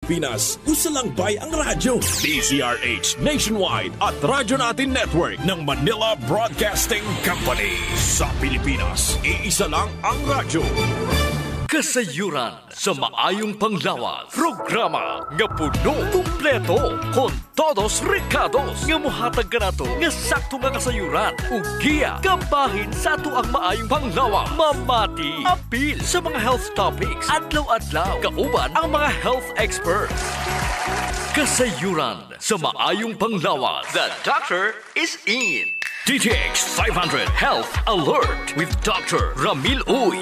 Pilipinas, usa lang bay ang radyo. DZRH Nationwide at Radyo Natin Network ng Manila Broadcasting Company. Sa Pilipinas, iisa lang ang radyo. Kasayuran sa maayong panglawas. Programa nga puno, kumpleto, con todos recados. Nga muhatag ka na to, nga sakto nga kasayuran. Ugiya, kabahin sa ato ang maayong panglawas. Mamati, apil sa mga health topics. Adlaw-adlaw, kauban ang mga health experts. Kasayuran sa maayong panglawas. The doctor is in. DTX 500 Health Alert with Dr. Ramil Uy.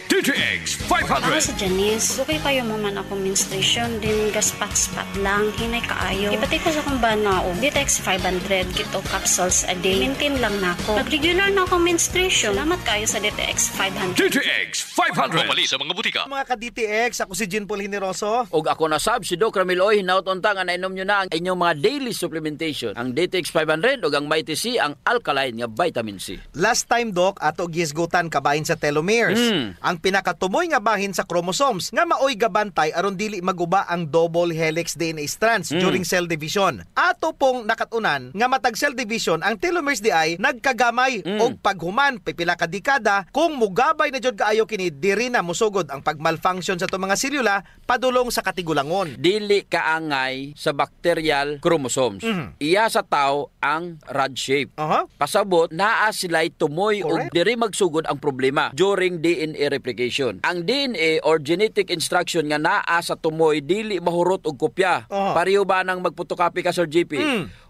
DTX 500. Ako si Janice. Okay kayo maman ako menstruation. Din gaspat-spat lang. Hinay kaayo. Ipatay ko sa kong bana o. DTX 500. Gito capsules a day. Maintain lang na ako. Nag-regular na ako menstruation. Salamat kayo sa DTX 500. DTX 500. Mamali sa mga butika. Mga ka-DTX, ako si Jean Paul Hineroso. Og ako na sab si Doc Ramil Oy. Hinaut-unta nga nainom nyo na ang inyong mga daily supplementation. Ang DTX 500 o ang Mighty C, ang alkaline nga vitamin C. Last time, Doc, ato gisgutan kabahin sa telomeres. Ang pinakatumoy nga bahin sa chromosomes nga maoy gabantay aron dili maguba ang double helix DNA strands during cell division. Ato pong nakatunan nga matag cell division ang telomeres di ay nagkagamay og paghuman pipila ka dekada kung mugabay na jud kaayo kini diri na musugod ang pagmalfunction sa to mga selula padulong sa katigulangon. Dili kaangay sa bacterial chromosomes. Iya sa tao ang rod shape. Pasabot naa sila'y tumoy og diri magsugod ang problema during DNA replication. Ang DNA or genetic instruction nga naa sa tumoy dili mahurot og kopya. Pareho ba nang magpotocopy ka Sir GP?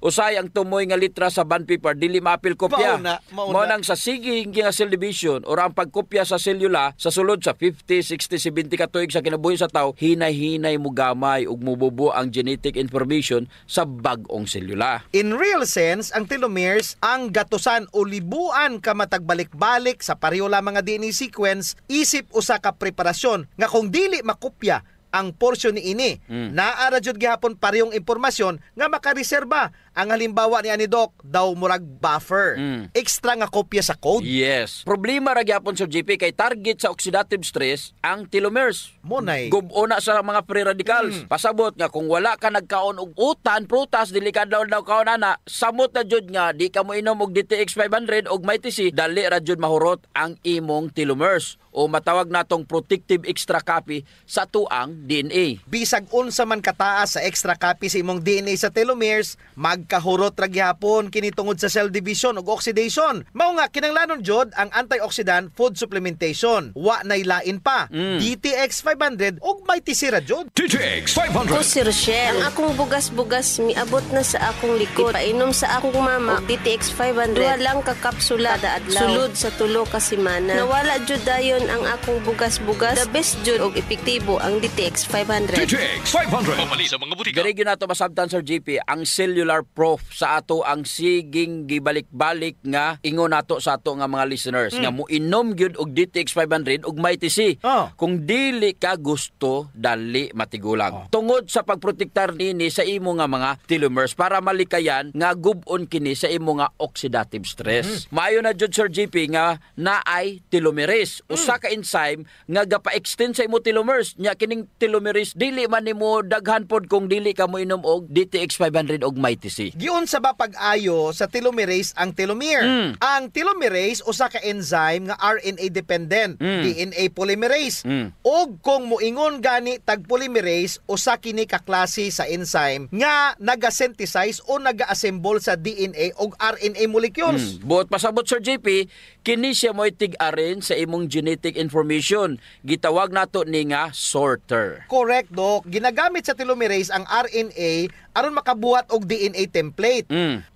Usay ang tumoy nga litra sa bond paper dili maapil kopya. Mao nang sa siging nga cell division or ang pagkopya sa selula sa sulod sa 50, 60, 70 ka tuig sa kinabuhi sa tao, hinay-hinay mo gamay ug mububo ang genetic information sa bag-ong selula. In real sense, ang telomeres ang gatusan o libuan ka matagbalik-balik sa pareho lamang nga DNA sequence isip usa ka preparasyon nga kung dili makopya ang porsyon ni ini naara jud gihapon parehong impormasyon nga makareserba. Ang halimbawa ni ani Doc daw murag buffer extra nga kopya sa code. Yes, problema ra gyapon Sir GP kay target sa oxidative stress ang telomeres. Monay gubo na sa mga free radicals. Pasabot nga kung wala ka nagkaon og utan, prutas, dili ka daw kaon ana, samot na jud nga di ka mo inom og DTX 500 og Mighty C, dali ra jud mahurot ang imong telomeres o matawag natong protective extra copy sa tuang DNA. Bisag unsa man kataas sa extra copy sa imong DNA sa telomeres, magkahurot ra gyapon kini tungod sa cell division ug oxidation. Mao nga kinahanglanon jud ang antioxidant food supplementation. Wa nay lain pa. DTX 500 ug Mighty C ra jud. DTX 500. Ako si Rochelle. Ang akong bugas-bugas miabot na sa akong likod. Painom sa akong mama og DTX 500. Duha lang ka kapsula kada adlaw. Sulod sa tulo ka semana. Nawala jud dayon ang akong bugas-bugas. The best jud og epektibo ang DTX 500. DTX 500. Mamali sa mga butika. Diri gyud nato masabtan Sir GP ang cellular proof sa ato ang siging gibalik-balik nga ingon nato sa ato nga mga listeners nga moinom gyud og DTX 500 ug Mighty C. Kung dili ka gusto dali matigulang. Tungod sa pagprotektar nini sa imo nga mga telomeres para malikayan nga gub-on kini sa imo nga oxidative stress. Maayo na jud Sir GP nga naay telomerase, usa ka enzyme nga gapa-extend sa imo telomeres. Nya kining telomerase dili man nimo daghan pod kung dili ka mo inom og DTX 500 og Mighty C. Giun sa ba pag-ayo sa telomerase ang telomere. Ang telomerase usa ka enzyme nga RNA dependent, DNA polymerase. Og kung moingon gani tag polymerase usa kini ka klase sa enzyme nga naga-synthesize o naga-assemble sa DNA og RNA molecules. Buot pasabot Sir JP, kini siya mo'y tig-arin sa imong genetic information. Gitawag nato ni nga sorter. Correct, Doc. Ginagamit sa telomerase ang RNA aron makabuhat og DNA template.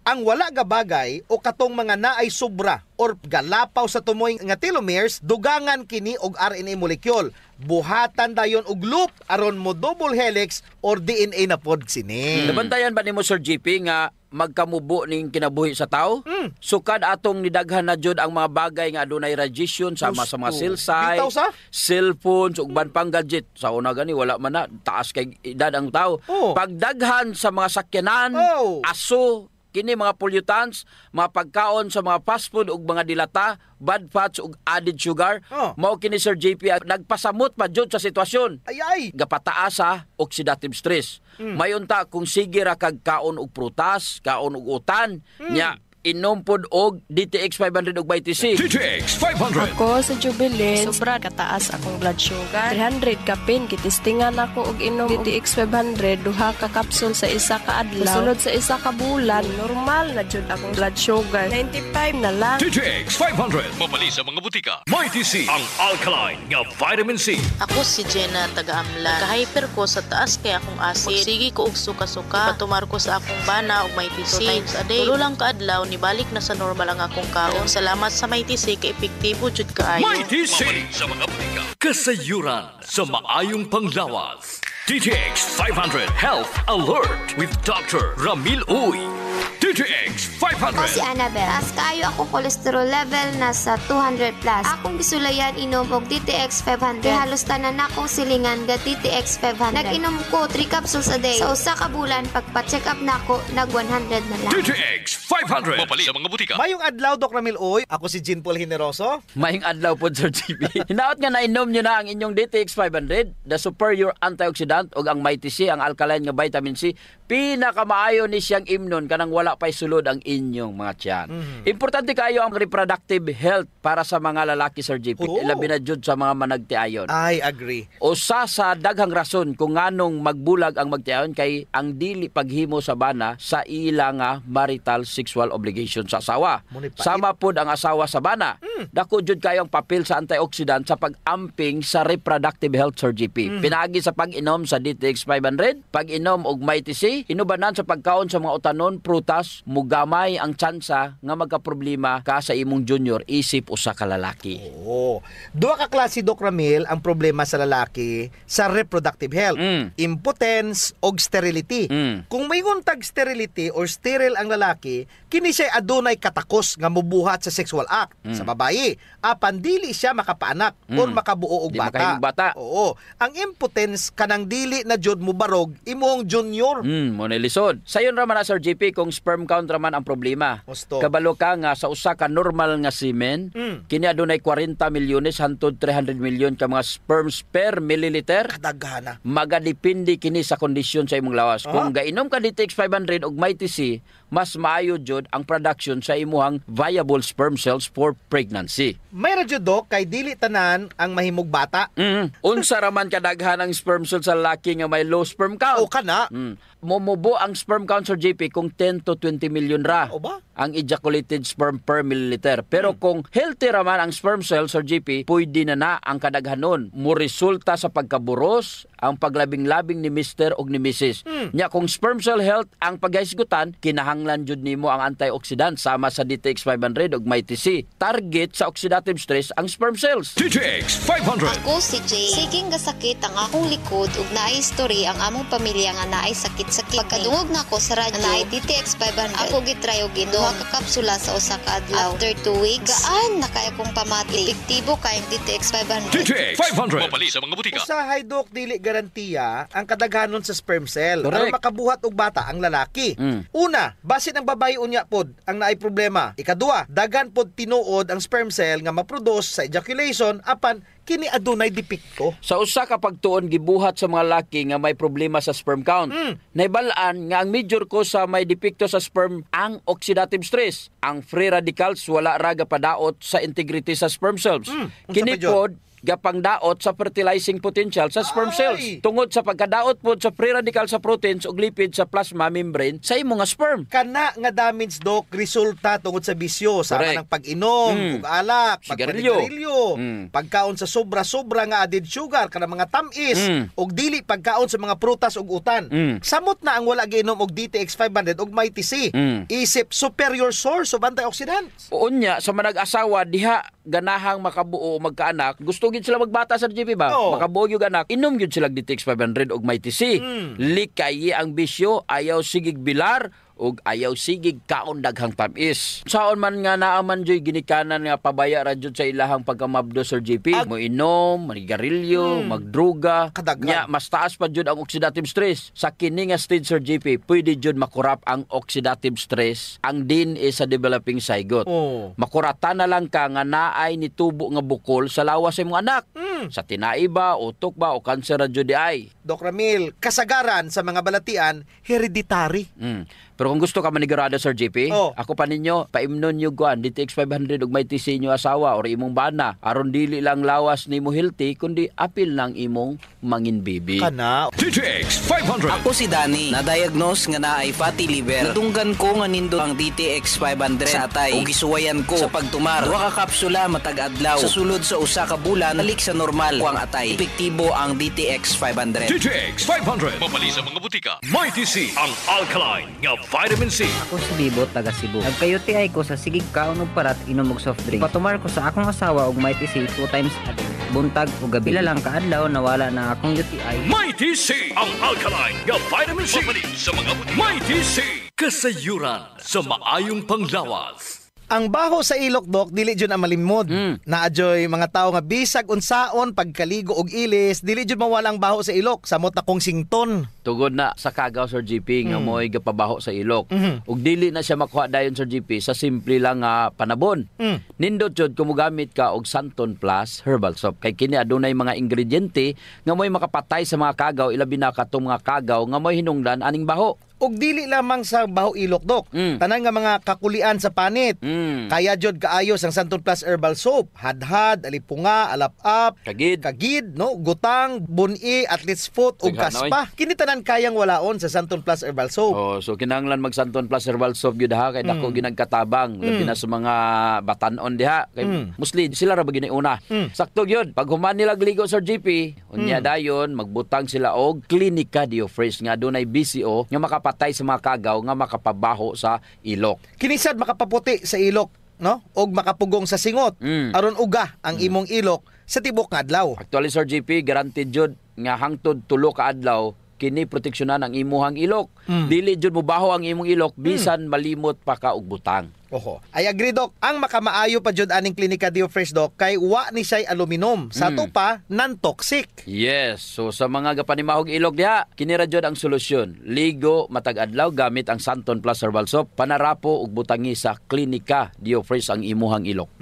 Ang wala nga bagay o katong mga naay sobra or galapaw sa tumoy nga telomeres, dugangan kini og RNA molecule. Buhatan dayon og loop aron mo double helix or DNA na pod sini. Nabantayan ba nimo Sir JP nga magkamubo ning kinabuhi sa tao? Sukad atong nidaghan na jud ang mga bagay nga adunay radiation sama sa mga cell site, cellphones ug banpang gadget. Sa una gani wala man na taas kay edad ang tao. Pagdaghan sa mga sakyanan, aso, kini mga pollutants, mga pagkaon sa mga fast food ug mga dilata, bad fats ug added sugar. Mao kini Sir JP nagpasamot pa jud sa sitwasyon. Ay. Gapataas sa oxidative stress. Mayunta kung sige ra kag kaon og prutas, kaon og utan, nya inom pod og DTX 500 ug BTC. DTX 500. Ako sa Jubilee, sobra kataas akong blood sugar. 300 kapin, kitistingan ako og inom DTX 500, duha ka kapsul sa isa ka adlaw. Sulod sa isa ka bulan, normal na jud akong blood sugar. 95 na lang. DTX 500. Mabali sa mga butika. Mighty C, ang alkaline nga vitamin C. Ako si Jenna, taga-Amlan. Naka-hyper ko sa taas kaya akong acid. Sige ko og suka-suka. Patumar ko sa akong bana og Mighty C. 2 times a day. Tulo lang ka adlaw, nibalik na sa normal ang akong kaon. Salamat sa Mighty C, kay epektibo jud kaayo. Mighty C. Mabalik sa mga butika. Kasayuran sa maayong panglawas. DTX 500 Health Alert with Dr. Ramil Uy. DTX 500. Ako si Annabel. As kaayo akong cholesterol level nasa 200 plus. Akong gisulayan inom og DTX 500. Halos tanan akong silingan ga DTX 500. Nag-inom ko 3 capsules a day. Sa usa ka bulan pagpa-check up nako nag 100 na lang. DTX 500. Mabalik sa mga butika. Mayong adlaw, Doc Ramil Uy. Ako si Jean Paul Generoso. Mayong adlaw po, Sir JP. Hinaot nga nainom nyo na ang inyong DTX 500, the superior antioxidant o ang Mighty C, ang alkaline nga vitamin C. Pinakamaayo ni siyang imnon kanang wala pa'y sulod ang inyong mga tiyan. Importante kayo ang reproductive health para sa mga lalaki, Sir JP. Labi na jud sa mga managtiayon. I agree. Usa sa daghang rason kung nganong magbulag ang magtiayon kay ang dili paghimo sa bana sa ila nga marital sexual obligation sa asawa. Sama pod ang asawa sa bana. Dako jud kayo ang papel sa antioxidant sa pag-amping sa reproductive health, Sir JP. Pinaagi sa pag-inom sa DTX 500, pag-inom og Mighty C, inubanan sa pagkaon sa mga utanon, prutas, mugamay ang tsansa nga magkaproblema ka sa imong junior isip usa ka lalaki. Duha ka klase, Doc Ramil, ang problema sa lalaki sa reproductive health. Impotence og sterility. Kung may tag sterility or sterile ang lalaki, kini siya adunay katakos nga mobuhat sa sexual act. Sa babayi, apan dili siya makapaanak or makabuo og bata. Oo. Ang impotence kanang dili na jud mo barog imong junior. Monelisod. Sayon ra man na, Sir JP, kung sperm count ra man ang problema. Kabalo ka nga sa usa ka normal nga semen, kini adunay 40 milyones hangtod 300 milyon ka mga sperms per milliliter. Kadaghana. Magadepende kini sa kondisyon sa imong lawas. Kung gainom ka DTX 500 og Mighty C, mas maayo jud ang production sa imuhang viable sperm cells for pregnancy. May radyo, Doc, kay dili tanan ang mahimog bata. Unsa ra man kadaghan ang sperm cells sa lalaki nga may low sperm count? O kana. Momubo ang sperm count, Sir JP, kung 10 to 20 million ra ang ejaculated sperm per milliliter. Pero kung healthy raman ang sperm cell, Sir JP, pwede na ang kadaghanon. Muresulta sa pagkaburos ang paglabing-labing ni Mr. o ni Mrs. Nya kung sperm cell health ang paghisgutan, kinahanglan jud nimo ang antioxidant sama sa DTX 500 ug Mighty C. Target sa oxidative stress ang sperm cells. DTX 500. Ako si Jay. Siging gasakit ang akong likod ug naay history ang among pamilya nga naay sakit-sakit. Pagkadungog na ko sa radyo, naay DTX 500. Ako gitry og inom ka kapsula sa usa ka adlaw. After 2 weeks, gaan na kay akong pamati. Epektibo kay DTX 500. DTX 500. Mabalik sa mga butika. Usahay, Doc, dili garantiya ang kadaghanon sa sperm cell aron makabuhat og bata ang lalaki. Una, basin ang babayi unya pod ang naay problema. Ikaduha, daghan pod tinuod ang sperm cell nga maproduce sa ejaculation apan kini adunay depekto. Sa usa ka pagtuon gibuhat sa mga laki nga may problema sa sperm count. Naibal-an nga ang major cause sa may depekto sa sperm ang oxidative stress. Ang free radicals wala ra gapadaot sa integrity sa sperm cells. Kini pod gapang daot sa fertilizing potential sa sperm cells tungod sa pagkadaot pod sa free radical sa proteins ug lipid sa plasma membrane sa imong sperm. Kana nga damage, Doc, resulta tungod sa bisyo sama ng pag-inom ug alak, pagsigarilyo, pagkaon sa sobra-sobra nga added sugar kana mga tamis ug dili pagkaon sa mga prutas ug utan. Samot na ang wala giinom og DTX 500 ug Mighty C. Isip superior source of antioxidants. Unya sa manag-asawa diha ganahang makabuo o magkaanak, gusto gid sila magbata sa GP ba? Makabuo gyud anak, inom gyud sila DTX 500 og Mighty C. Likayi ang bisyo, ayaw sigig bilar ug ayaw sigig kaon daghang tamis. Saon man nga naaman joy ginikanan nga pabaya ra jud sa ilahang pagkamabdo Sir JP, mo inom, manigarilyo, magdruga, nya mas taas pa jud ang oxidative stress. Sa kini nga stage Sir JP, pwede jud makurap ang oxidative stress ang DNA sa developing zygote. Makuratan na lang ka nga naay nitubo nga bukol sa lawas sa imong anak. Sa tinai ba, utok ba o kanser ra jud di ay. Doc Ramil, kasagaran sa mga balatian hereditary. Pero kung gusto ka manigurado Sir JP, ako pa ninyo, paimnon nyo guan, DTX 500 ug may tisi inyo asawa or imong bana. Aron dili lang lawas ni mo healthy, kundi apil lang imong mangin baby. Kana. DTX 500. Ako si Danny, na-diagnose nga naay fatty liver. Natunggan ko nga nindot ang DTX 500 sa atay. Ug gisuwayan ko sa pagtumar. Duha ka kapsula matag adlaw. Sa sulod sa usa ka bulan, balik sa normal ko ang atay. Epektibo ang DTX 500. DTX 500. Mabali sa mga butika. May TC ang alkaline nga vitamin C. Ako si Bibo, taga Cebu. Nagka-UTI ko sa sigig kaon og parat inom og soft drink. Patumar ko sa akong asawa og may TC 2 times a day. Buntag o gabi. Pila lang kaadlaw nawala na akong UTI. May TC ang alkaline nga vitamin C. Mabali sa mga butika. May TC. Kasayuran sa maayong panglawas. Ang baho sa ilok, Doc, dili jud ang malimod. Naadyoy mga tao nga bisag unsaon pagkaligo og ilis, dili jud mawala ang baho sa ilok. Samot na kong sington. Tugod na sa kagaw Sir JP nga mo'y gapabaho sa ilok. Ug dili na siya makuha dayon Sir JP sa simple lang nga panabon. Nindot jud kung mogamit ka og Santon Plus herbal soap. Kay kini adunay mga ingrediente nga mo'y makapatay sa mga kagaw, ilabi na katong mga kagaw nga mo'y hinungdan aning baho. Og dili lamang sa baho ilok, Doc. Tanan nga mga kakulian sa panit. Kaya jud kaayos ang Santon Plus Herbal Soap. Hadhad, alipunga, alap-ap, kagid, no, gutang, buni, athlete's foot ug kaspa. Kini tanan kayang walaon sa Santon Plus Herbal Soap. So kinahanglan mag Santon Plus Herbal Soap gyud ha kay dako ginagkatabang labi na sa mga batan-on diha kay mostly sila ra ba giniuna. Sakto gyud pag human nila gligo Sir JP, unya dayon magbutang sila og Clinica Diofresh nga dunay BCO nga patay sa mga kagaw nga makapabaho sa ilok. Kinisad makapaputi sa ilok, no? Og makapugong sa singot. Aron uga ang imong ilok sa tibok nga adlaw. Actually Sir JP, guaranteed jud nga hangtod 3 ka adlaw kini proteksyonan ang imuhang ilok. Dili jud mo baho ang imong ilok bisan malimot pa ka og butang. Oho. I agree, Doc. Ang makamaayo pa jud aning Clinica Diofresh, Doc, kay wa ni say aluminum. Sa to pa, non-toxic. Yes. So sa mga gapanimahog ilog diha, kini ra jud ang solusyon. Ligo matag adlaw gamit ang Santon Plus Herbal Soap, panarapo ug butangi sa Clinica Diofresh ang imuhang ilok.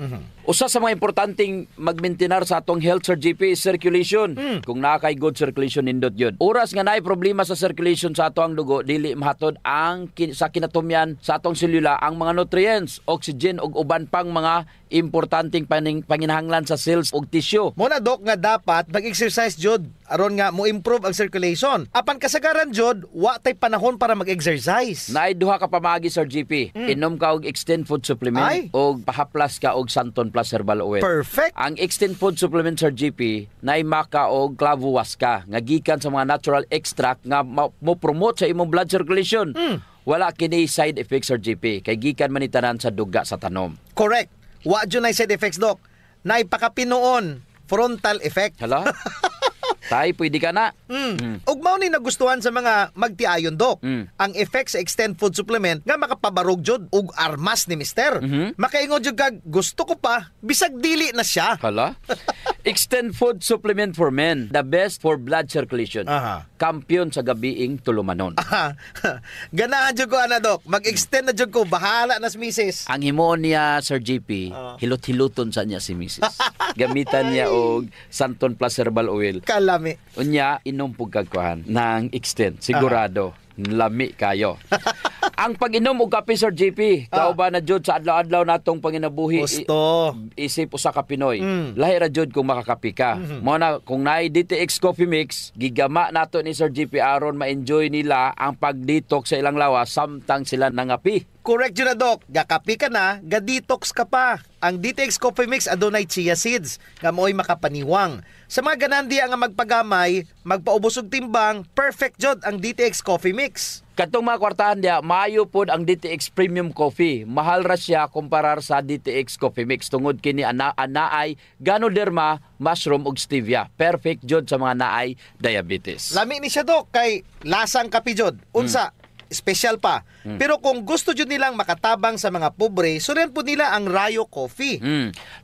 Usa sa mga importanteng magmaintenar sa atong health Sir JP is circulation. Kung nakay good circulation nindot yun. Oras nga naay problema sa circulation sa atong dugo, dili mahatod ang sa kinatumyan sa atong selula ang mga nutrients, oxygen ug uban pang mga importanteng panginahanglan sa cells ug tissue. Muna, Doc, nga dapat mag-exercise jud aron nga mo improve ang circulation. Apan kasagaran jud wa tay panahon para mag-exercise. Naay duha ka pamagi Sir JP. Inom ka og Extend Food Supplement ug pahaplas ka og Santon Plus Herbal Oil. Perfect. Ang Extend Food Supplement Sir JP naay maka og clavo waska nga gikan sa mga natural extract nga mo promote sa imong blood circulation. Wala kini side effects Sir JP kay gikan man itanan sa duga sa tanom. Correct. Wa jud nay side effects, Doc. Nay pakapinuon frontal effect. Hala? Tay, pwede ka na. Ug mao ni nagustuhan sa mga magtiayon, Doc. Ang effect sa Extend Food Supplement nga makapabarog jud ug armas ni Mister. Makaingon jud kag gusto ko pa bisag dili na siya. Hala? Extend Food Supplement for Men, the best for blood circulation. Kampiyon sa gabiing tulumanon. Ganahan jud ko ana, Doc. Mag-extend na jud ko, bahala na si Mrs. Ang himuon niya Sir JP, hilot-hiluton sa niya si Mrs. Gamitan niya og Santon Plus Herbal Oil. Kalami. Unya inom pug kagkuhan ng Extend. Sigurado lami kayo. Ang pag-inom og kape Sir JP, kauban na jud sa adlaw-adlaw natong panginabuhi. Gusto. Isip usa ka Pinoy. Lahi ra jud kung makakape ka. Mo na kung naay DTX Coffee Mix, gigama nato ni Sir JP aron ma-enjoy nila ang pag-detox sa ilang lawas samtang sila nangapi. Correct yun na, Doc. Gakapi ka na, ga-detox ka pa. Ang DTX Coffee Mix adunay chia seeds nga mo'y makapaniwang. Sa mga ganandiya nga magpagamay, magpaubos og timbang, perfect jud ang DTX Coffee Mix. Katong mga kwartahan diya, maayo pod ang DTX Premium Coffee. Mahal ra siya kumparar sa DTX Coffee Mix tungod kini anaay Ganoderma, mushroom ug stevia. Perfect jud sa mga naay diabetes. Lami ni siya, Doc, kay lasang kape jud. Unsa? Special pa. Pero kung gusto jud nilang makatabang sa mga pobre, suliran po nila ang Rayo Coffee.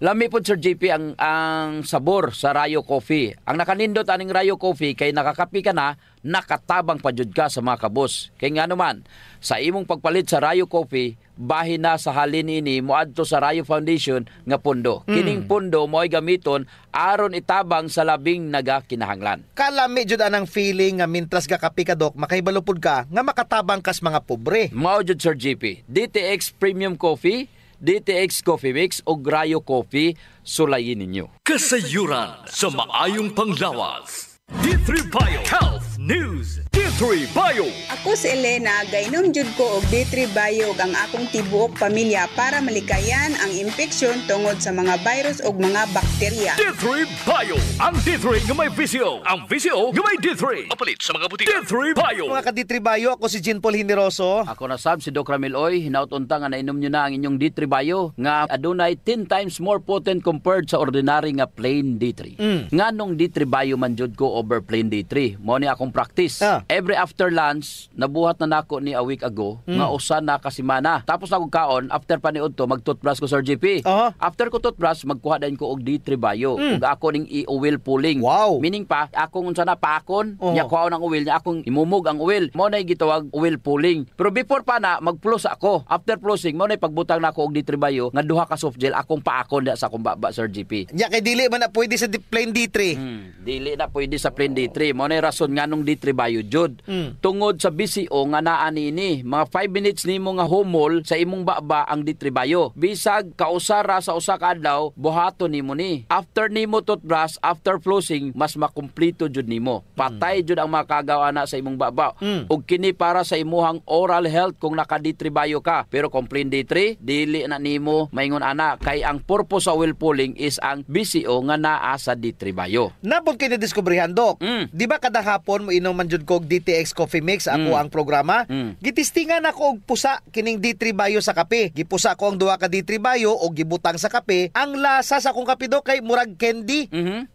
Lami po Sir JP ang sabor sa Rayo Coffee. Ang nakanindot aning Rayo Coffee kay nakakapi ka na, nakatabang pa jud ka sa mga kabos. Kay nga naman, sa imong pagpalit sa Rayo Coffee, bahin na sa halin ini moadto sa Rayo Foundation nga pundo. Kining pundo mo'y gamiton aron itabang sa labing nagakinahanglan. Kalami jud anang feeling nga mintras ga kapi ka dok, makaibalupod ka nga makatabang kas mga pobre. Mao jud Sir JP, DTX Premium Coffee, DTX Coffee Mix o Rayo Coffee, sulayin ninyo. Kasayuran sa maayong panglawas. D3 Bio Health News. D3 Bio. Ako si Elena, gainom jud ko og D3 Bio ang akong tibuok pamilya para malikayan ang infeksyon tungod sa mga virus ug mga bakterya. D3 Bio. Ang D3 nga may VCO. Ang VCO nga may D3. Mapalit sa mga butika. D3 Bio. Mga ka-D3 Bio, ako si Jean Paul Hineroso. Ako na si Doc Ramil Oy. Hinautunta nga nainom nyo na ang inyong D3 Bio nga adunay 10 times more potent compared sa ordinary nga plain D3. Nga nung D3 Bio man jud ko over plain D3. Mo ni akong practice. Every after lunch, nabuhat na nako ni a week ago nga usa na ka semana. Tapos ako kaon, after paniud to, mag-toothbrush ko Sir JP. After ko toothbrush, magkuha din ko og D3 Bio. Ug ako ning i-oil pulling. Wow. Meaning pa, akong unsa na paakon, nya kuha ng oil, nya akong imumog ang oil. Mo na gitawag oil pulling. Pero before pa na, mag-floss ako. After flossing, mo na pagbutang nako og D3 Bio, nga duha ka soft gel, akong paakon sa akong baba Sir JP. Nya kay dili man na pwede sa plain D3. Dili na pwede sa plain D3. Mo na rason nga nung D3 Bio jud. Tungod sa BCO nga naa nini, mga 5 minutes nimo nga humol sa imong baba ang D3 Bio. Bisag kausara sa usa ka adlaw, buhaton nimo ni. After nimo toothbrush, after flossing, mas makumpleto jud nimo. Patay jud ang makagawa na sa imong baba. Ug kini para sa imuhang oral health kung naka D3 Bio ka. Pero kung plain D3, dili na nimo maingon ana kay ang purpose sa oil pulling is ang BCO nga naa sa D3 Bio. Napod kay na-discoveryhan, Dok. Di ba kada hapon mo inom man jud kog DTX Coffee Mix ako ang programa? Gitistingan ako og pusa kining D3 Bio sa kape. Gipusa ko ang duha ka D3 Bio og gibutang sa kape. Ang lasa sa akong kape, Dok, kay murag candy.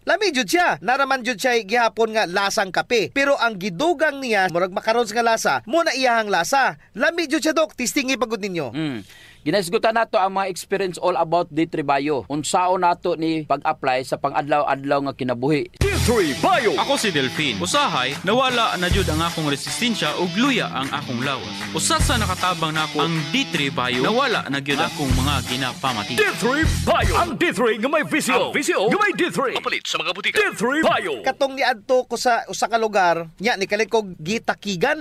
Lami jud siya. Naraman jud siya gihapon nga lasang kape. Pero ang gidugang niya murag macarons nga lasa, mo na iyahang lasa. Lami jud siya, Dok. Tistingi pagud ninyo. Ginesgutan nato ang mga experience all about D3 Bio. Unsaon nato ni pag-apply sa pang-adlaw-adlaw nga kinabuhi. D3 Bio. Ako si Delphine. Usahay, nawala na jud ang akong resistensya ug luya ang akong lawas. Usa sa nakatabang nako ang D3 Bio, nawala na gyud akong mga ginapamati. D3 Bio. Ang D3 nga may VCO. Ang VCO nga may D3. Mapalit sa mga butika. D3 Bio. Katong niadto ko sa usa ka lugar, nya ni kalit ko gitakigan.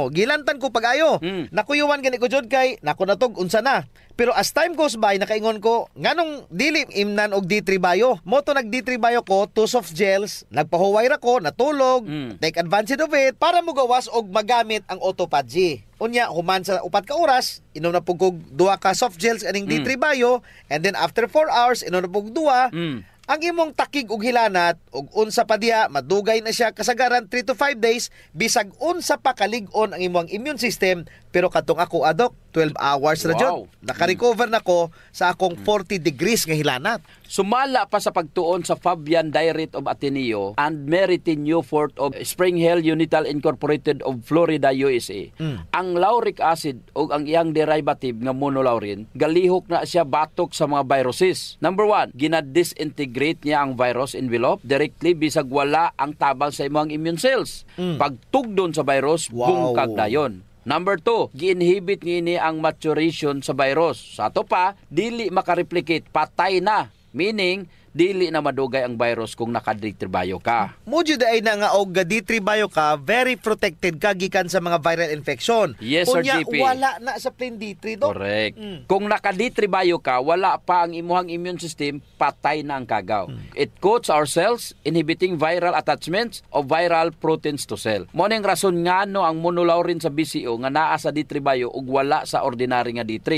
Gilantan ko pag-ayo. Nakuyuwan gani ko jud kay nako natog unsa na. Pero as time goes by, nakaingon ko, nganong dili imnan og D3 Bio. Moto nag D3 Bio ko, 2 soft gels, nagpahuway ra ko, natulog, take advantage of it, para mo gawas og magamit ang autophagy. Unya, human sa 4 ka oras, inom na po kog 2 ka soft gels aning D3 Bio, and then after 4 hours, inom na po 2. Ang imong takig ug hilanat ug unsa pa diha madugay na siya kasagaran 3 to 5 days bisag unsa pa kalig-on ang imong immune system. Pero katong ako, Adok, 12 hours na jud. Naka-recover na ko sa akong 40 degrees nga hilanat. Sumala pa sa pagtuon sa Fabian Diet of Ateneo and Meritin Newfort of Spring Hill Unital Incorporated of Florida, USA. Ang lauric acid o ang iyang derivative nga monolaurin, galihok na siya batok sa mga viruses. Number 1, ginadisintegrate niya ang virus envelope directly bisag wala ang tabang sa imong immune cells. Pagtugdon sa virus, bungkag dayon. Number 2, gi-inhibit niini ang maturation sa virus. Sa ato pa, dili makareplicate, patay na. Meaning, dili na madugay ang virus kung naka-D3 Bio ka. Mudyo ay na nga og D3 Bio ka, very protected ka gikan sa mga viral infection. Yes, Sir Unya, JP. wala na sa plain D3, Dok. Correct. Kung naka-D3 Bio ka, wala pa ang imuhang immune system, patay na ang kagaw. It coats our cells, inhibiting viral attachments of viral proteins to cell. Mo ning rason nga no ang monolaurin sa BCO nga naa sa D3 Bio ug wala sa ordinary nga D3.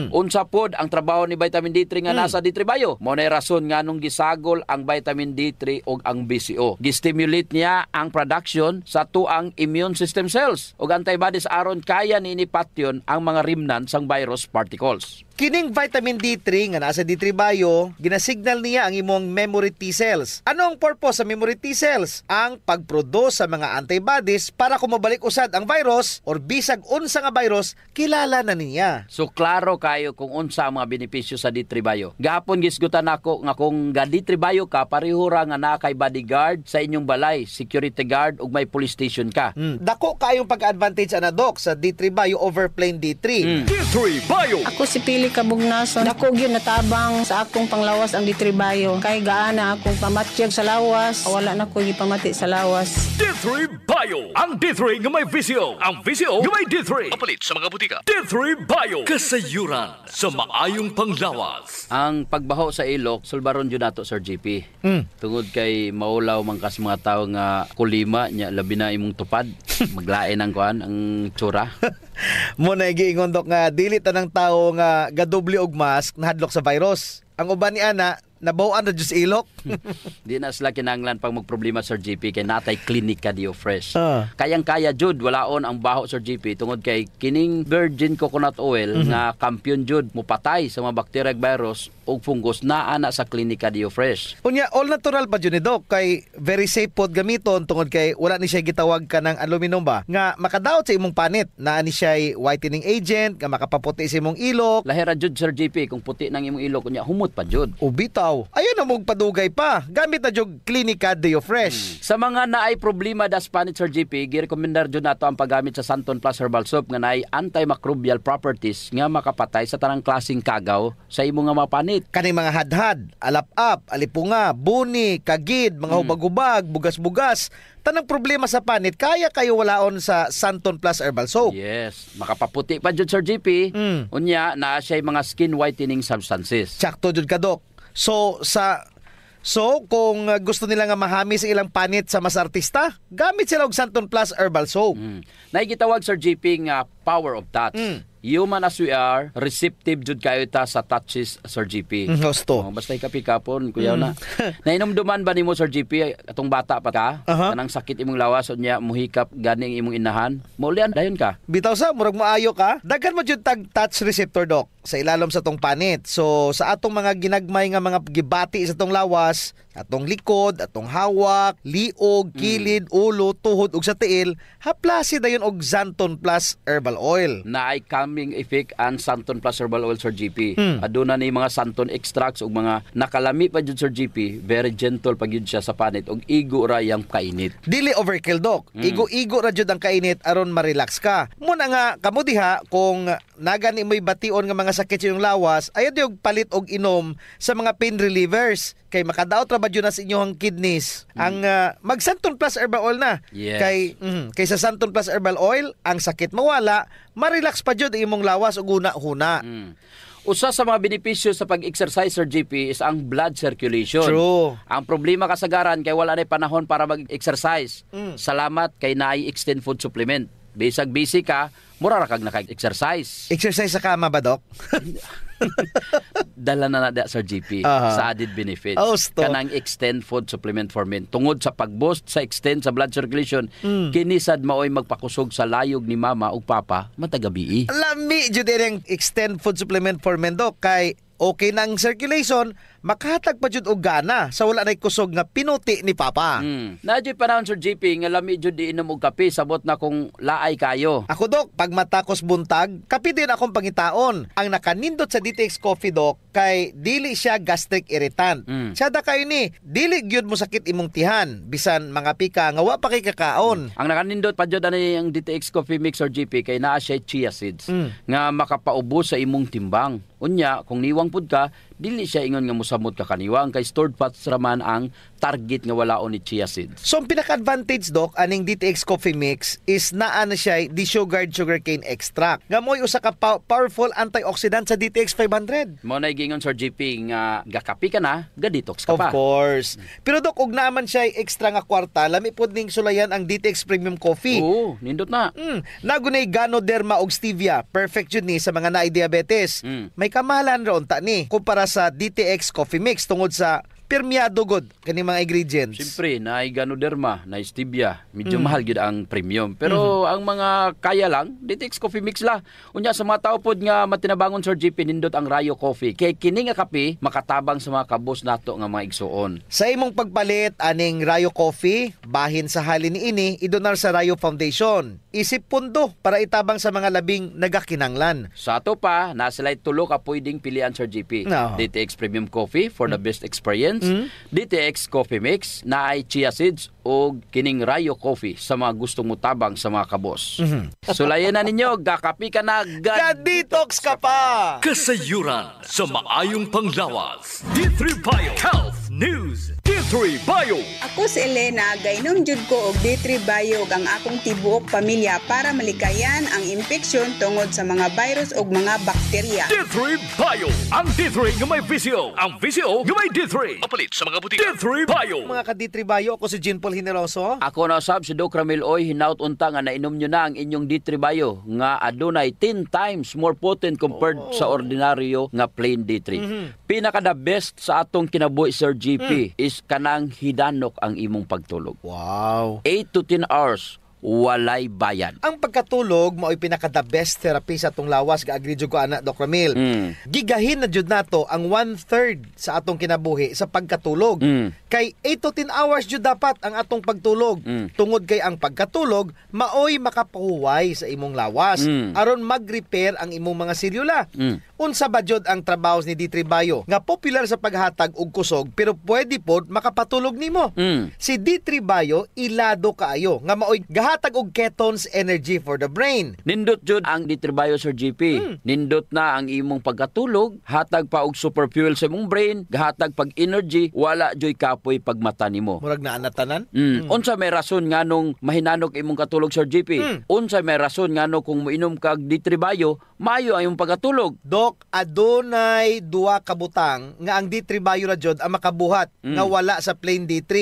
Unsa pod ang trabaho ni vitamin D3 nga nasa D3 Bio? Mo ning rason nga nung gisagol ang vitamin D3 ug ang BCO. Gistimulate niya ang production sa tuang immune system cells ug antibodies aron kaya ni patyon ang mga remnants sang virus particles. Kining vitamin D3 nga nasa D3 Bio, ginasignal niya ang imong memory T cells. Ano ang purpose sa memory T cells? Ang pagproduce sa mga antibodies para kung mabalik usad ang virus or bisag unsa nga virus, kilala na niya. So klaro kayo kung unsa ang mga benepisyo sa D3 Bio. Gahapon gisgutan nako nga kung ga D3 Bio ka, pareho ra nga na kay bodyguard sa inyong balay, security guard ug may police station ka. Dako kayong pag-advantage ana Doc sa D3 Bio over plain D3. D3 Bio. Ako si Pili Kabugnason. Dako gyud natabang sa akong panglawas ang D3 Bio. Kay gaana akong pamatyag sa lawas, wala na ko gipamati sa lawas. D3 Bio. Ang D3 nga may visyo. Ang visyo nga may D3. Mapalit sa mga butika. D3 Bio. Kasayuran sa maayong panglawas. Ang pagbaho sa ilok, sulbaron jud nato Sir JP. Tungod kay maulaw man kas mga tawo nga kulima nya labi na imong tupad, maglain ang kuan ang tsura. Mo na giingon Doc nga dili tanang tawo nga gadoble og mask nahadlok sa virus. Ang uban ni ana nabaw-an na jud sa ilok. Di na sila kinahanglan pag magproblema Sir JP kay natay Clinica Dio Fresh. Kayang-kaya jud walaon ang baho Sir JP tungod kay kining virgin coconut oil nga kampiyon jud mupatay sa mga bakterya ug virus ug fungus naa na sa Clinica Dio Fresh. Unya all natural pa jud ni Doc kay very safe pod gamiton tungod kay wala ni siya gitawag ka ng aluminum ba nga makadaot sa imong panit. Naa ni siya whitening agent nga makapaputi sa imong ilok. Lahira jud Sir JP kung puti nang imong ilok unya humot pa jud. Ubitaw. Ayun na mong padugay pa. Gamit na jud Clinica Dio Fresh. Sa mga naay problema das panit Sir JP, girekomendar jud nato ang paggamit sa Santon Plus Herbal Soap nga naay antimicrobial properties nga makapatay sa tanang klaseng kagaw sa imong nga mapanit. Kaning mga hadhad, alap-ap, alipunga, buni, kagid, mga hubag-hubag, bugas-bugas, tanang problema sa panit, kaya kayo walaon sa Santon Plus Herbal Soap. Yes, makapaputi pa jud Sir JP. Unya naa siya mga skin whitening substances. Sakto jud ka Doc. So kung gusto nila nga mahami sa ilang panit sa mas artista, gamit sila og Santon Plus Herbal Soap. Naigitawag Sir JP nga power of touch. Human as we are, receptive jud kayo ta sa touches Sir JP. Gusto. Basta ikapikapon kuya na. Nainomduman ba nimo Sir JP atong bata pa ka? Kanang sakit imong lawas unya muhikap ganing imong inahan. Maulian dayon ka. Bitaw sa murag maayo ka. Daghan mo jud tag touch receptor Doc sa ilalom sa tong panit. So sa atong mga ginagmay nga mga gibati sa tong lawas, atong likod, atong hawak, liog, kilid, ulo, tuhod ug sa tiil, haplasi dayon og Santon Plus Herbal Oil. Naay calming effect ang Santon Plus Herbal Oil Sir JP. Aduna ni mga Santon extracts ug mga nakalami pa jud Sir JP, very gentle pa gyud siya sa panit ug igo ra yang kainit. Dili overkill Doc. Igo-igo ra jud ang kainit aron ma-relax ka. Muna nga kamo diha kung nagani mo'y bation nga mga sakit sa iyong lawas, ayaw diog palit og inom sa mga pain relievers kay makadaot ra ba jud na sa inyong kidneys. Ang mag Santon Plus Herbal Oil na. Yes. Kay sa Santon Plus Herbal Oil, ang sakit mawala, ma-relax pa jud imong lawas ug una-huna. Usa sa mga benepisyo sa pag-exercise Sir JP is ang blood circulation. True. Ang problema kasagaran kay wala na panahon para mag-exercise. Salamat kay naay extend food supplement. Bisag busy ka, mura ra kag naka-exercise. Exercise sa kama ba Doc? Dala na nada Sir JP sa added benefits. Kanang extend food supplement for men. Tungod sa pag-boost sa extend sa blood circulation, kinisad maoy magpakusog sa layog ni mama ug papa matagabi. Lami jud ang extend food supplement for men Doc kay okay nang circulation, makahatag pa jud og gana sa wala nay kusog nga pinuti ni papa. Nadyo panahon Sir JP nga lami jud iinom og kape sabot na kung laay kayo. Ako Doc, pag matakos buntag, kape din akong pangitaon. Ang nakanindot sa DTX Coffee Doc kay dili siya gastric irritant. Siya da kayo ni, dili gyud mo sakit imong tihan bisan mga pika nga wa pa kay kakaon. Ang nakanindot pa jud ani ang DTX Coffee Mix Sir JP kay naa siya chia seeds nga makapaubos sa imong timbang. Unya kung niwang pud ka, dili siya ingon nga mosamot ka kaniwang kay stored fats raman ang target nga walaon ni chia seeds. So ang pinaka-advantage Doc aning DTX Coffee Mix is naa na siya desugared sugarcane extract. Nga mo'y usa ka powerful antioxidant sa DTX 500. Mo na gingon Sir JP nga gakapi ka na, ga-detox ka pa. Of course. Pero Doc, ug naman siya extra nga kwarta, lami pud ning sulayan ang DTX Premium Coffee. Oo, nindot na. Nagunay Ganoderma og stevia, perfect jud ni sa mga naay diabetes. May kamahalan ra unta ni kumpara sa DTX Coffee Mix tungod sa Permiado god kani mga ingredients. Siyempre, na Ganoderma, na Stevia, medyo mahal gid ang premium. Pero ang mga kaya lang, DTX Coffee Mix la. Unya sa mga tao pod nga matinabangon Sir JP nindot ang Rayo Coffee. Kay kini nga kape makatabang sa mga kabos nato nga mga igsuon. Sa imong pagpalit aning Rayo Coffee, bahin sa halin niini idonar sa Rayo Foundation. Isip pundo para itabang sa mga labing nagakinanglan. Sa ato pa, nasilay tulo ka pwedeng pilian Sir JP. No. DTX Premium Coffee for the best experience. DTX Coffee Mix na ay chia seeds o kining Rayo Coffee sa mga gustong mutabang sa mga kabos. Sulayan na ninyo, gakapi ka na, Detox ka pa! Kasayuran sa maayong panglawas. D3 Bio Health News. D3 Bio. Ako si Elena, gainom jud ko og D3 Bio ang akong tibuok pamilya para malikayan ang impeksyon tungod sa mga virus ug mga bakterya. D3 Bio. Ang D3 nga may VCO. Ang VCO nga may D3. Mapalit sa mga butika. D3 Bio. Mga ka-D3 Bio, ako si Jean Paul Hineroso. Ako na sab si Doc Ramil Oy, hinaut unta nga nainom nyo na ang inyong D3 Bio nga adunay 10 times more potent compared sa ordinaryo nga plain D3. Pinaka the best sa atong kinabuhi Sir GP is kanang hidanok ang imong pagtulog. Wow. 8 to 10 hours walay bayan. Ang pagkatulog mao'y pinaka the best therapy sa atong lawas gaagri jud ko ana Doc Ramil. Gigahin na jud nato ang 1/3 sa atong kinabuhi sa pagkatulog. Kay 8 to 10 hours jud dapat ang atong pagtulog. Tungod kay ang pagkatulog mao'y makapahuway sa imong lawas aron mag-repair ang imong mga selula. Unsa ba jud ang trabaho ni D3 Bio nga popular sa paghatag og kusog pero pwede pod makapatulog nimo. Si D3 Bio ilado kaayo nga mao'y gahatag og ketones energy for the brain. Nindot jud ang D3 Bio Sir GP. Nindot na ang imong pagkatulog, hatag pa og super fuel sa imong brain, gahatag pag energy, wala joy kapoy pag mata nimo. Murag naa na tanan. Unsa may rason nganong mahinanog imong katulog Sir GP? Unsa may rason ngano kung moinom kag D3 Bio, maayo ang imong pagkatulog? Dok, adunay duha ka butang nga ang D3 Bio ra jud ang makabuhat nga wala sa plain D3.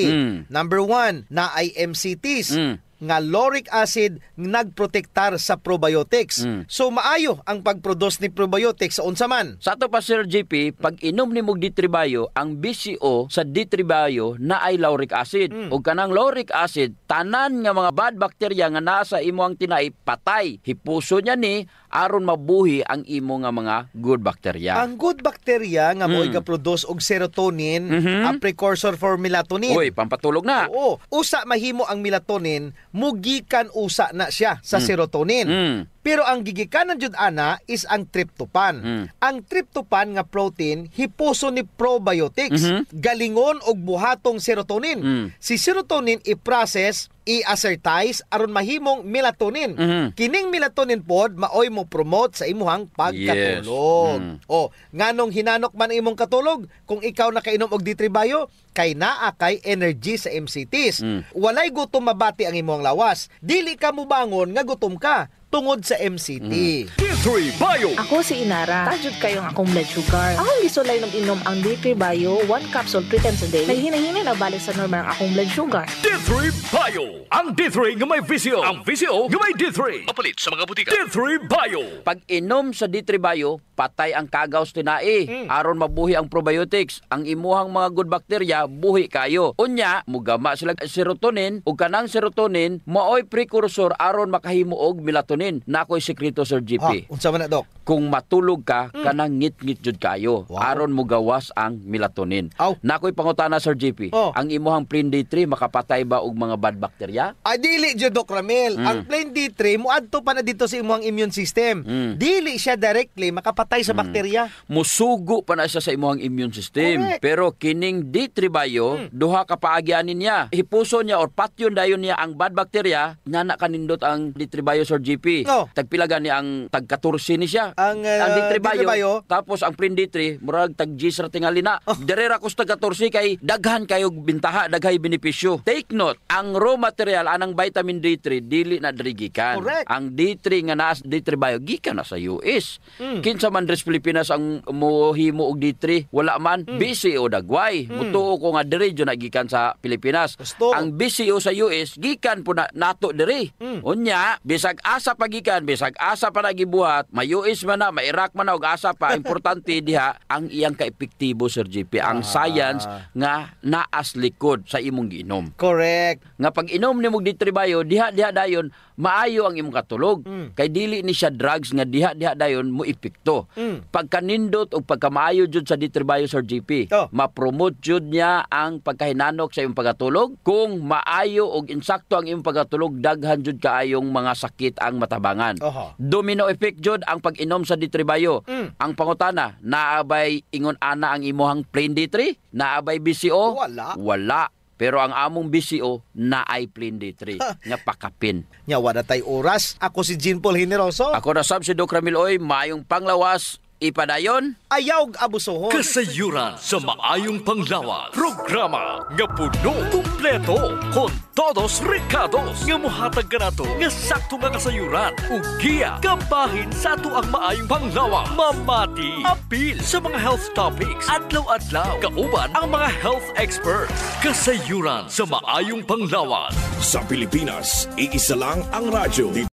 Number 1, na ay MCTs. Nga lauric acid nagprotektar sa probiotics. So maayo ang pagproduce ni probiotics sa unsa man. Sa ato pa Sir JP, pag inom ni mog D3 Bio, ang BCO sa D3 Bio na ay lauric acid. Ug kanang lauric acid, tanan nga mga bad bacteria nga naa sa imo ang tinai patay. Hipuso niya ni aron mabuhi ang imo nga mga good bacteria. Ang good bacteria nga mo'y ga-produce og serotonin, a precursor for melatonin. Uy, pampatulog na. Oo. Usa mahimo ang melatonin, mugikan usa na siya sa serotonin. Pero ang gigikanan jud ana is ang tryptophan. Ang tryptophan nga protein hipuso ni probiotics, galingon og buhatong serotonin. Si serotonin i-process, i-assertize aron mahimong melatonin. Kining melatonin pod maoy mo promote sa imuhang pagkatulog. O, nganong hinanok man imong katulog kung ikaw nakainom og D3 Bio kay naa kay energy sa MCTs. Walay gutom mabati ang imong lawas. Dili ka mobangon nga gutom ka tungod sa MCT. D3 Bio. Ako si Inara. Tajud kayong akong blood sugar. Akong gisulay nung inom ang D3 Bio, 1 capsule 3 times a day. Naghinay-hinay na balik sa normal ang akong blood sugar. D3 Bio. Ang D3 nga may VCO. Ang VCO nga may D3. Mapalit sa mga butika. D3 Bio. Pag inom sa D3 Bio, patay ang kagaws tinai. Aron mabuhi ang probiotics. Ang imuhang mga good bacteria, buhi kayo. Unya, mugama sila serotonin. Ug kanang serotonin, maoy precursor aron makahimo og melatonin. Nakoy sekreto Sir GP. Unsa man na Dok? Kung matulog ka, kanang ngit-ngit jud kayo. Aron mo gawas ang melatonin. Nakoy pangutana Sir GP. Ang imuhang plain D3 makapatay ba og mga bad bacteria? Ay dili jud Doc Ramil. Ang plain D3 moadto pa na dito sa imuhang immune system. Dili siya directly makapatay sa bakterya. Musugo pa na siya sa imuhang immune system. Correct. Pero kining D3 Bio, duha ka paagyanin niya. Hipuso niya or patyon dayon niya ang bad bacteria, nana kanindot ang D3 Bio Sir GP. Tagpilagan niya ang tag-14 ni siya. Ang D3 Bio. Bio, tapos ang plain D3, murag tag-G's ra tingali na. Derera ko sa tag-14 kay daghan kayo bintaha, daghay benepisyo. Take note, ang raw material anang vitamin D3 dili na dirigikan. Correct. Ang D3 nga naa D3 Bio gikan na sa US. Kinsa man res Pilipinas ang mohimo og D3, wala man BCO dagway. Mutuo ko nga diri jud nagikan sa Pilipinas. Ang BCO sa US gikan po na nato diri. Unya, bisag asa pagikan, bisag asa pa nagibuhat, may US man na, mairak man na, o asa pa, importante diha, ang iyang kaepektibo, Sir JP, ang science nga naas likod sa imong giinom. Correct. Nga pag inom ni mong D3 Bio, diha dayon, maayo ang imong katulog. Kay dili ni siya drugs nga diha dayon mo epekto. Pagkanindot o pagkamaayo jud sa D3 Bio, Sir JP, ma-promote jud niya ang pagkahinanok sa imong pagkatulog. Kung maayo og insakto ang imong pagkatulog, daghan jud kaayong mga sakit ang matabangan. Domino effect jud ang pag-inom sa D3 Bio. Ang pangutana, naabay ingon ana ang imuhang plain D3? Naabay BCO? Wala. Pero ang among BCO na ay plain D3 nga pakapin. Nya wala tay oras. Ako si Jean Paul Generoso. Ako na Sab si Doc Ramil Oy, maayong panglawas, ipadayon, ayaw abusohon. Kasayuran sa maayong panglawas. Programa nga puno, kumpleto, con todos recados nga mohatag kanato nga sakto nga kasayuran ug giya kabahin sa ato ang maayong panglawas. Mamati, apil sa mga health topics, adlaw-adlaw, kauban ang mga health experts. Kasayuran sa maayong panglawas. Sa Pilipinas, iisa lang ang radyo.